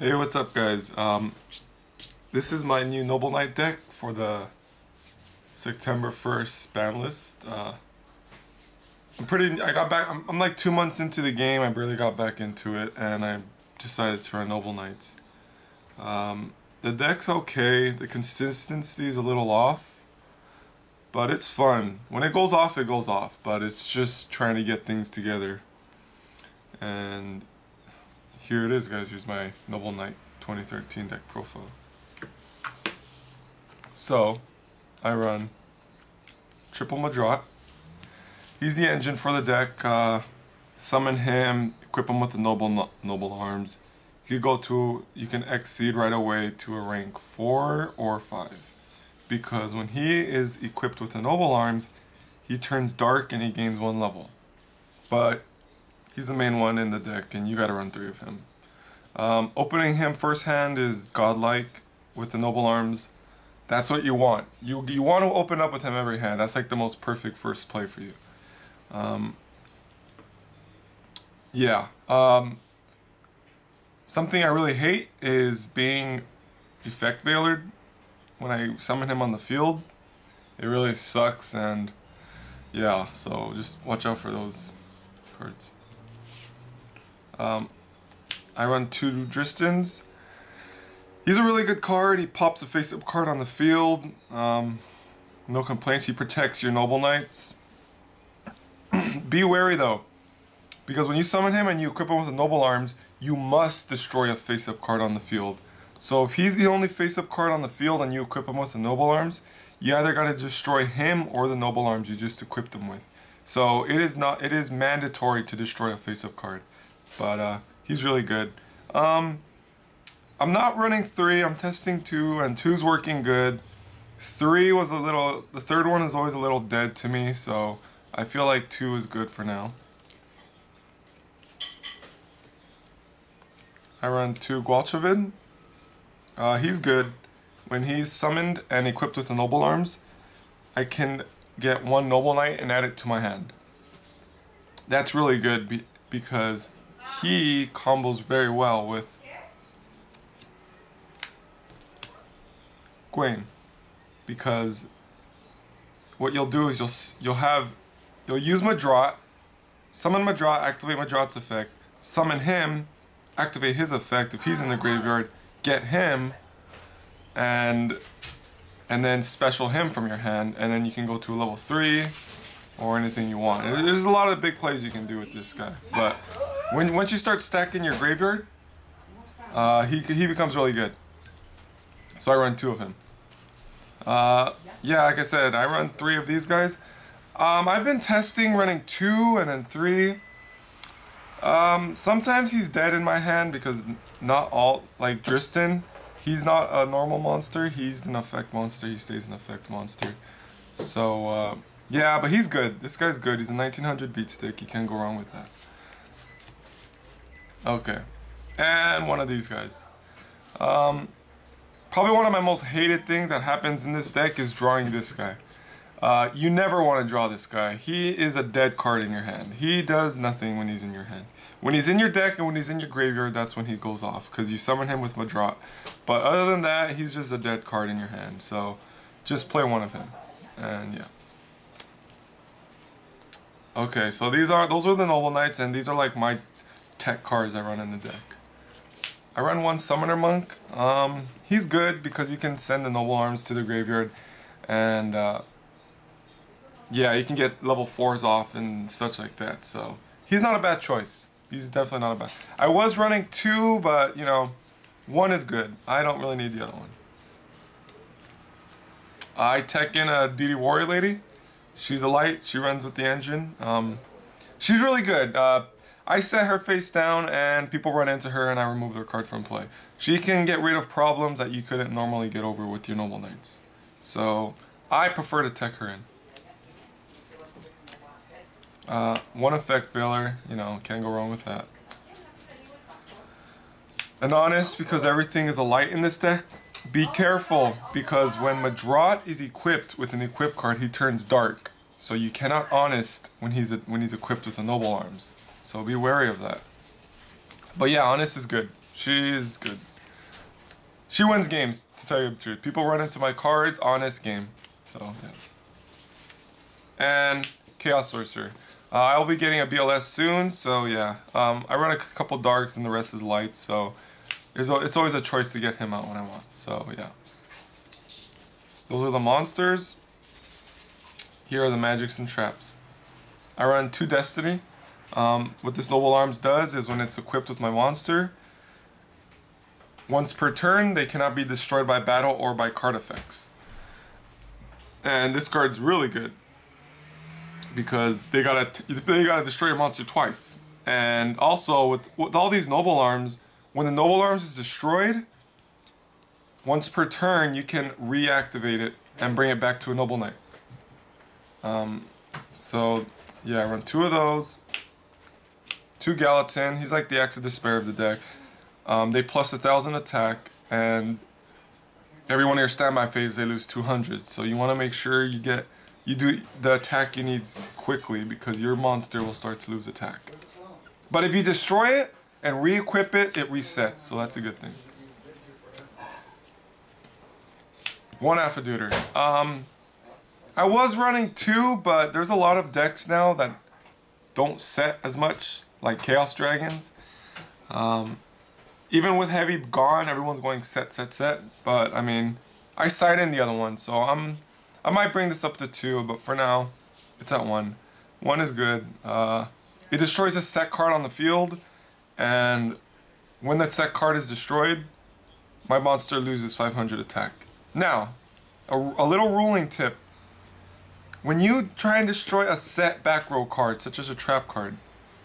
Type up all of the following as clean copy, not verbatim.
Hey, what's up, guys? This is my new Noble Knight deck for the September 1st spam list. I'm like 2 months into the game. I barely got back into it, and I decided to run Noble Knights. The deck's okay. The consistency is a little off, but it's fun. When it goes off, but it's just trying to get things together. And here it is, guys. Here's my Noble Knight 2013 deck profile. So, I run triple Medraut. He's the engine for the deck. Summon him, equip him with the noble arms. You can exceed right away to a rank 4 or 5. Because when he is equipped with the noble arms, he turns dark and he gains 1 level. But he's the main one in the deck, and you gotta run 3 of him. Opening him first hand is godlike with the noble arms. That's what you want. You want to open up with him every hand. That's like the most perfect first play for you. Something I really hate is being effect veilered when I summon him on the field. It really sucks, and yeah, so just watch out for those cards. I run 2 Drystans. He's a really good card. He pops a face-up card on the field. No complaints. He protects your Noble Knights. Be wary though, because when you summon him and you equip him with the Noble Arms, you must destroy a face-up card on the field. So if he's the only face-up card on the field and you equip him with the Noble Arms, you either got to destroy him or the Noble Arms you just equipped him with. So it is mandatory to destroy a face-up card. But he's really good. I'm not running 3, I'm testing 2, and 2's working good. 3 was the third one is always a little dead to me, so I feel like 2 is good for now. I run 2 Gwalchavad. He's good. When he's summoned and equipped with the Noble Arms, I can get 1 Noble Knight and add it to my hand. That's really good because he combos very well with Gawayn, because what you'll do is you'll use Medraut, summon Medraut, activate Medraut's effect, summon him, activate his effect if he's in the graveyard, get him, and then special him from your hand, and then you can go to a level 3 or anything you want. There's a lot of big plays you can do with this guy, but once you start stacking your graveyard, he becomes really good. So I run 2 of him. Yeah, like I said, I run 3 of these guys. I've been testing running 2 and then 3. Sometimes he's dead in my hand because not all, like Drystan, he's not a normal monster, he's an effect monster, he stays an effect monster. So, yeah, but he's good. This guy's good. He's a 1900 beat stick. You can't go wrong with that. Okay. And one of these guys. Probably one of my most hated things that happens in this deck is drawing this guy. You never want to draw this guy. He is a dead card in your hand. He does nothing when he's in your hand. When he's in your deck and when he's in your graveyard, that's when he goes off, because you summon him with Medraut. But other than that, he's just a dead card in your hand. So just play 1 of him. And yeah. Okay, so those are the Noble Knights, and these are like my tech cards I run in the deck. I run 1 Summoner Monk. He's good because you can send the Noble Arms to the graveyard, and yeah, you can get level 4s off and such like that. So he's not a bad choice. He's definitely not a bad. I was running 2, but you know, 1 is good. I don't really need the other one. I tech in a DD Warrior Lady. She's a light. She runs with the engine. She's really good. I set her face down and people run into her and I remove their card from play. She can get rid of problems that you couldn't normally get over with your Noble Knights. So I prefer to tech her in. 1 effect veiler, you know, can't go wrong with that. And honest, because everything is a light in this deck, be careful, because when Medraut is equipped with an equip card, he turns dark. So you cannot honest when he's equipped with the Noble Arms. So be wary of that. But yeah, honest is good. She is good. She wins games, to tell you the truth. People run into my cards, honest game. So, yeah. And Chaos Sorcerer. I'll be getting a BLS soon, so yeah. I run a couple darks and the rest is light, so it's always a choice to get him out when I want. So, yeah. Those are the monsters. Here are the magics and traps. I run 2 Destiny. What this Noble Arms does is when it's equipped with my monster, once per turn, they cannot be destroyed by battle or by card effects. And this card's really good because they gotta destroy your monster twice. And also with all these Noble Arms, when the Noble Arms is destroyed, once per turn you can reactivate it and bring it back to a Noble Knight. So yeah, I run 2 of those. 2 Gallatin. He's like the Axe of Despair of the deck. They plus 1,000 attack, and every one of your standby phase they lose 200. So you want to make sure you do the attack you need quickly because your monster will start to lose attack. But if you destroy it and re-equip it, it resets. So that's a good thing. 1 Arfeudutyr. I was running 2, but there's a lot of decks now that don't set as much, like Chaos Dragons. Even with heavy gone, everyone's going set. But I mean, I side in the other one, so I might bring this up to 2, but for now, it's at 1. 1 is good. It destroys a set card on the field, and when that set card is destroyed, my monster loses 500 attack. Now, a little ruling tip. When you try and destroy a set back row card, such as a trap card,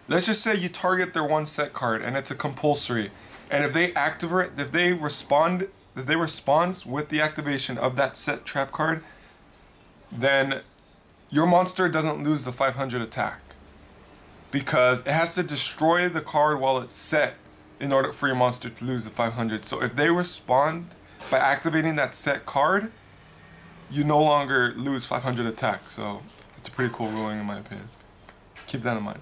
let's just say you target their 1 set card and it's a compulsory, and if they activate, if they respond with the activation of that set trap card, then your monster doesn't lose the 500 attack because it has to destroy the card while it's set in order for your monster to lose the 500. So if they respond by activating that set card, you no longer lose 500 attack. So it's a pretty cool ruling in my opinion. Keep that in mind.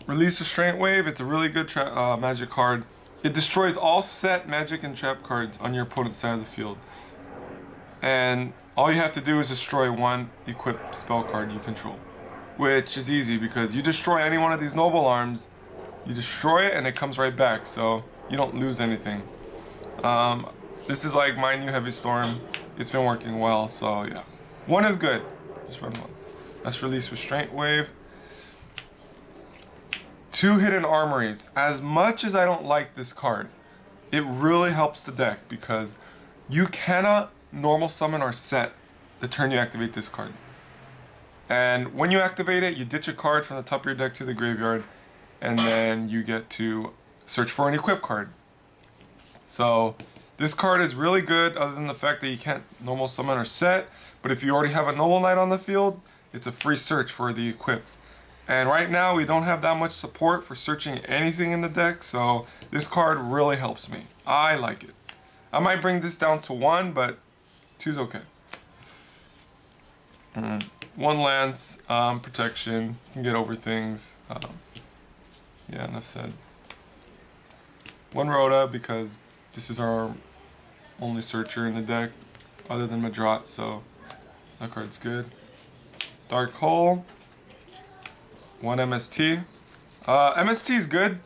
Release Restraint Wave. It's a really good magic card. It destroys all set magic and trap cards on your opponent's side of the field. And all you have to do is destroy 1 equipped spell card you control. Which is easy because you destroy any one of these Noble Arms, you destroy it and it comes right back, so you don't lose anything. This is like my new Heavy Storm. It's been working well, so yeah. 1 is good. Just run 1. Let's release Restraint Wave. 2 Hidden Armories. As much as I don't like this card, it really helps the deck because you cannot normal summon or set the turn you activate this card. And when you activate it, you ditch a card from the top of your deck to the graveyard, and then you get to search for an equip card. So this card is really good other than the fact that you can't normal summon or set, but if you already have a Noble Knight on the field, it's a free search for the equips. And right now we don't have that much support for searching anything in the deck, so this card really helps me. I like it. I might bring this down to 1, but 2's okay. 1 Lance, protection, you can get over things. Yeah, enough said. 1 Rhoda, because this is our only searcher in the deck, other than Medraut, so that card's good. Dark Hole. 1 MST. MST is good,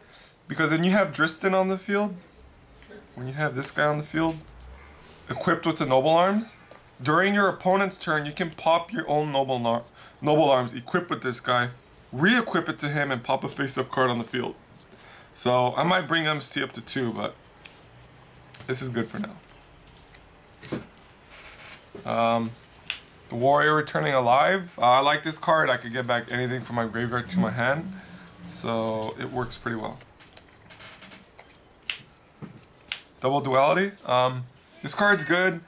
because then you have Drystan on the field. When you have this guy on the field, equipped with the Noble Arms, during your opponent's turn, you can pop your own Noble Arms, equip with this guy, re-equip it to him, and pop a face-up card on the field. So I might bring MST up to 2, but this is good for now. The Warrior Returning Alive. I like this card. I could get back anything from my graveyard to my hand, so it works pretty well. Double Duality. This card's good.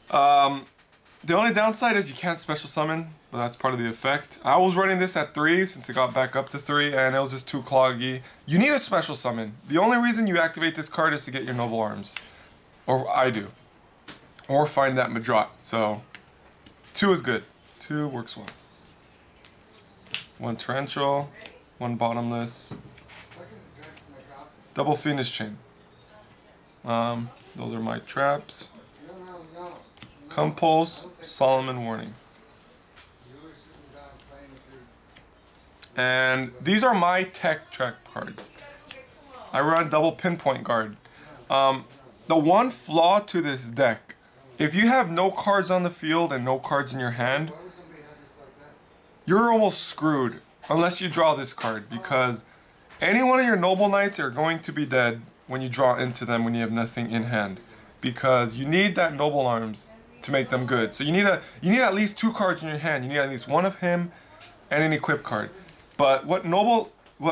The only downside is you can't special summon, but that's part of the effect. I was running this at 3 since it got back up to 3, and it was just too cloggy. You need a special summon. The only reason you activate this card is to get your Noble Arms. Or I do. Or find that Medraut. So 2 is good. 2 works well. 1 Torrential, 1 Bottomless. Double Fiendish Chain. Those are my traps. Compulse, Solemn Warning. And these are my tech track cards. I run double Pinpoint Gaurd. The one flaw to this deck, if you have no cards on the field and no cards in your hand, you're almost screwed unless you draw this card, because any one of your Noble Knights are going to be dead when you draw into them when you have nothing in hand, because you need that Noble Arms to make them good. So you need at least 2 cards in your hand. You need at least one of him and an equip card. But what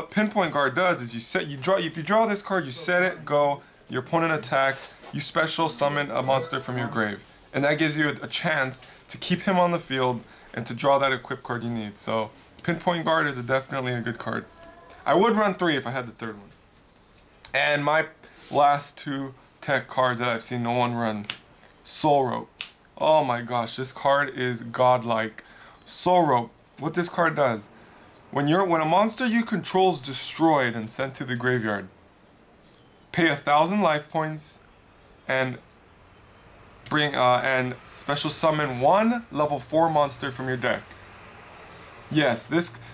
Pinpoint Gaurd does is if you draw this card, you set it, go, your opponent attacks, you special summon a monster from your grave. And that gives you a chance to keep him on the field and to draw that equip card you need. So Pinpoint Gaurd is definitely a good card. I would run 3 if I had the 3rd one. And my last 2 tech cards that I've seen no one run. Soul Rope. Oh my gosh, this card is godlike. Soul Rope. What this card does, when a monster you control is destroyed and sent to the graveyard, pay 1,000 life points and special summon 1 level 4 monster from your deck. Yes,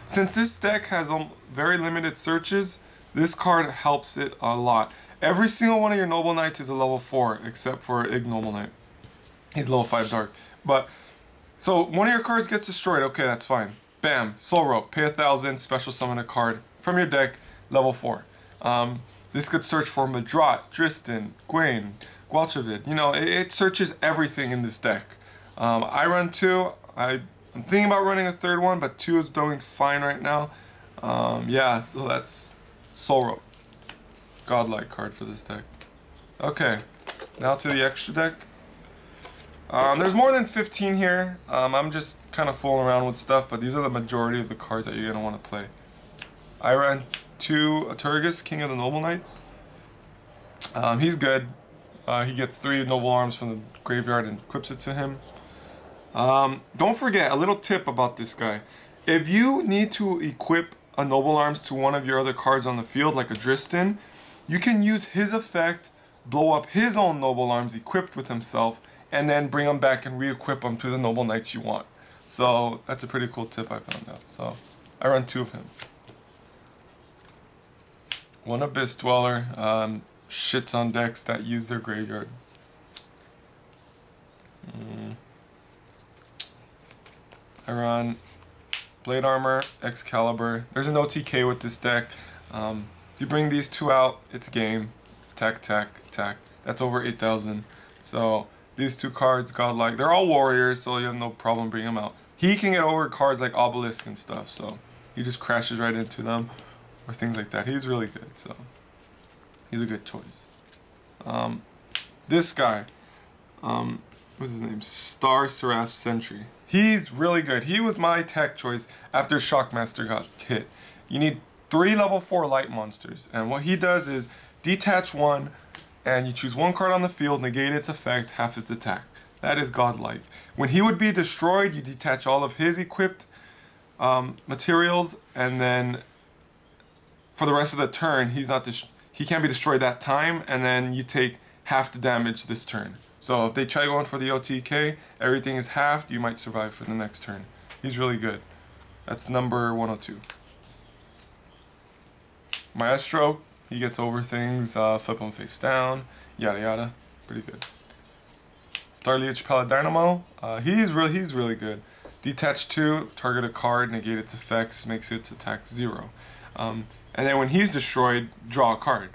since this deck has very limited searches, this card helps it a lot. Every single one of your Noble Knights is a level 4 except for Ignoble Knight. He's level 5 dark. But so one of your cards gets destroyed, okay, that's fine. Bam, Soul Rope, pay 1,000, special summon a card from your deck, level 4. This could search for Medraut, Drystan, Gawayn, Gwalchavad. You know, it searches everything in this deck. I run 2. I'm thinking about running a 3rd one, but 2 is doing fine right now. Yeah, so that's Soul Rope. Godlike card for this deck. Okay, now to the extra deck. There's more than 15 here. I'm just kind of fooling around with stuff, but these are the majority of the cards that you're going to want to play. I ran 2 Aturgus, King of the Noble Knights. He's good. He gets 3 Noble Arms from the graveyard and equips it to him. Don't forget, a little tip about this guy. If you need to equip a Noble Arms to one of your other cards on the field, like a Drystan, you can use his effect, blow up his own Noble Arms equipped with himself, and then bring them back and re-equip them to the Noble Knights you want. So that's a pretty cool tip I found out. So I run 2 of him. 1 Abyss Dweller, shits on decks that use their graveyard. I run Blade Armor, Excalibur. There's an OTK with this deck. If you bring these 2 out, it's game. Attack, attack, attack. That's over 8,000. So these 2 cards, godlike. They're all warriors, so you have no problem bringing them out. He can get over cards like Obelisk and stuff, so he just crashes right into them, or things like that. He's really good, so he's a good choice. This guy, what's his name? Star Seraph Sentry. He's really good. He was my tech choice after Shockmaster got hit. You need 3 level 4 light monsters, and what he does is detach 1, and you choose 1 card on the field, negate its effect, half its attack. That is godlike. When he would be destroyed, you detach all of his equipped materials, and then for the rest of the turn, he can't be destroyed that time, and then you take half the damage this turn. So if they try going for the OTK, everything is halved, you might survive for the next turn. He's really good. That's number 102. Maestro, he gets over things, flip him face down, yada yada. Pretty good. Starliege Paladinamo, he's really good. Detach 2, target a card, negate its effects, makes its attack 0. And then when he's destroyed, draw a card.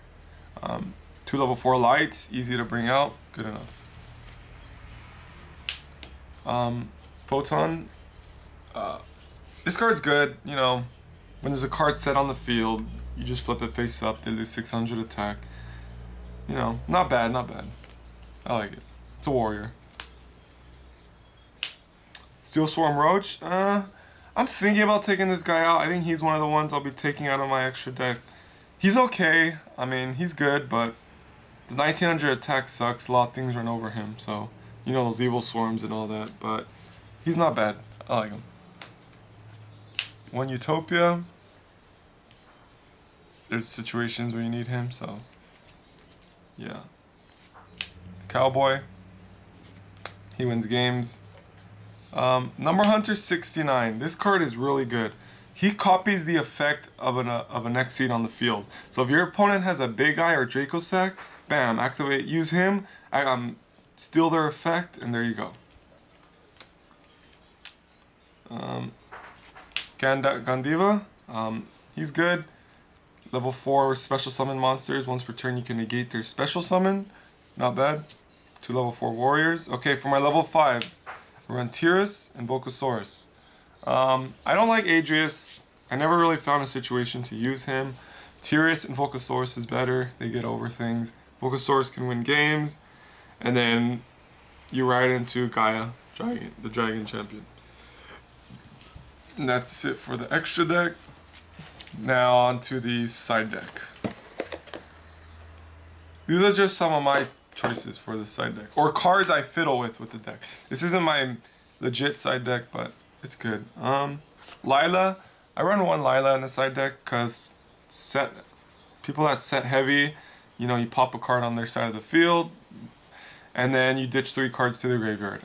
2 level 4 lights, easy to bring out, good enough. Photon, this card's good, you know, when there's a card set on the field, you just flip it face up, they lose 600 attack. You know, not bad, not bad. I like it. It's a warrior. Steel Swarm Roach, I'm thinking about taking this guy out. I think he's one of the ones I'll be taking out of my extra deck. He's okay, I mean, he's good, but the 1900 attack sucks. A lot of things run over him, so you know, those evil swarms and all that, but he's not bad. I like him. 1 Utopia. There's situations where you need him, so yeah. Cowboy. He wins games. Number Hunter 69. This card is really good. He copies the effect of an Exceed on the field. So if your opponent has a Big Eye or Draco Sack, bam, activate, use him, steal their effect, and there you go. Gandiva, he's good. Level 4 special summon monsters. Once per turn you can negate their special summon. Not bad. 2 level 4 warriors. Okay, for my level 5s, I run Tyrus and Volcasaurus. I don't like Adrius. I never really found a situation to use him. Tyrus and Volcasaurus is better. They get over things. Volcasaurus can win games. And then you ride into Gaia, the Dragon Champion. And that's it for the extra deck. Now on to the side deck. These are just some of my choices for the side deck. Or cards I fiddle with the deck. This isn't my legit side deck, but it's good. Lila. I run 1 Lila in the side deck because people that set heavy, you know, you pop a card on their side of the field and then you ditch 3 cards to the graveyard.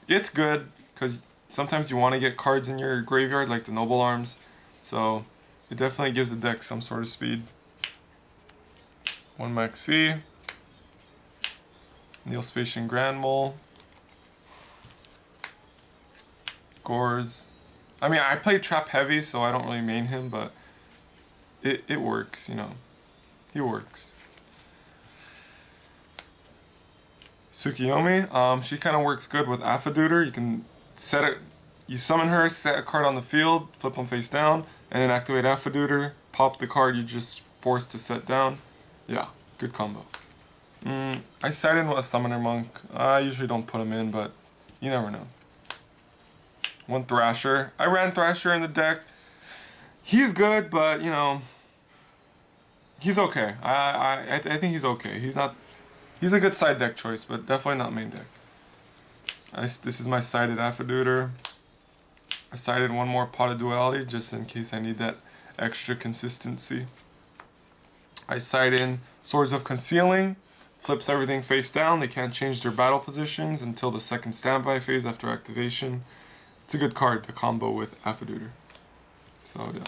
It's good because sometimes you want to get cards in your graveyard like the Noble Arms. So it definitely gives the deck some sort of speed. 1 Maxi. Neospatian Grand Mole. Gores. I mean, I play Trap Heavy, so I don't really main him, but it works, you know. He works. Tsukiyomi, she kind of works good with Arfeudutyr. You can set it, you summon her, set a card on the field, flip them face down, and then activate Arfeudutyr, pop the card you just forced to set down. Yeah, good combo. I side in with a Summoner Monk. I usually don't put him in, but you never know. 1 Thrasher. I ran Thrasher in the deck. He's good, but you know, he's okay. I think he's okay. He's a good side deck choice, but definitely not main deck. This is my sided Arfeudutyr. I sided 1 more Pot of Duality just in case I need that extra consistency. I side in Swords of Concealing. Flips everything face down. They can't change their battle positions until the second standby phase after activation. It's a good card to combo with Arfeudutyr. So yeah.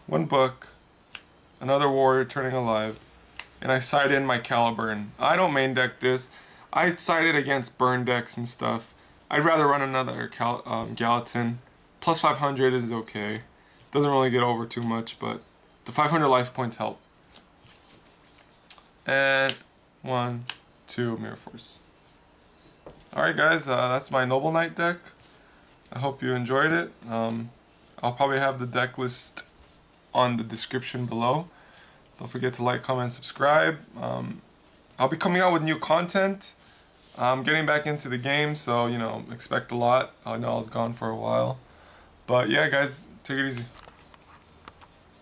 1 book. Another warrior turning alive. And I side in my Caliburn. I don't main deck this. I side it against burn decks and stuff. I'd rather run another Gallatin. Plus 500 is okay. Doesn't really get over too much, but the 500 life points help. And 1, 2 Mirror Force. Alright guys, that's my Noble Knight deck. I hope you enjoyed it. I'll probably have the deck list on the description below. Don't forget to like, comment, and subscribe. I'll be coming out with new content. I'm getting back into the game, so you know, expect a lot. I know I was gone for a while. But yeah guys, take it easy.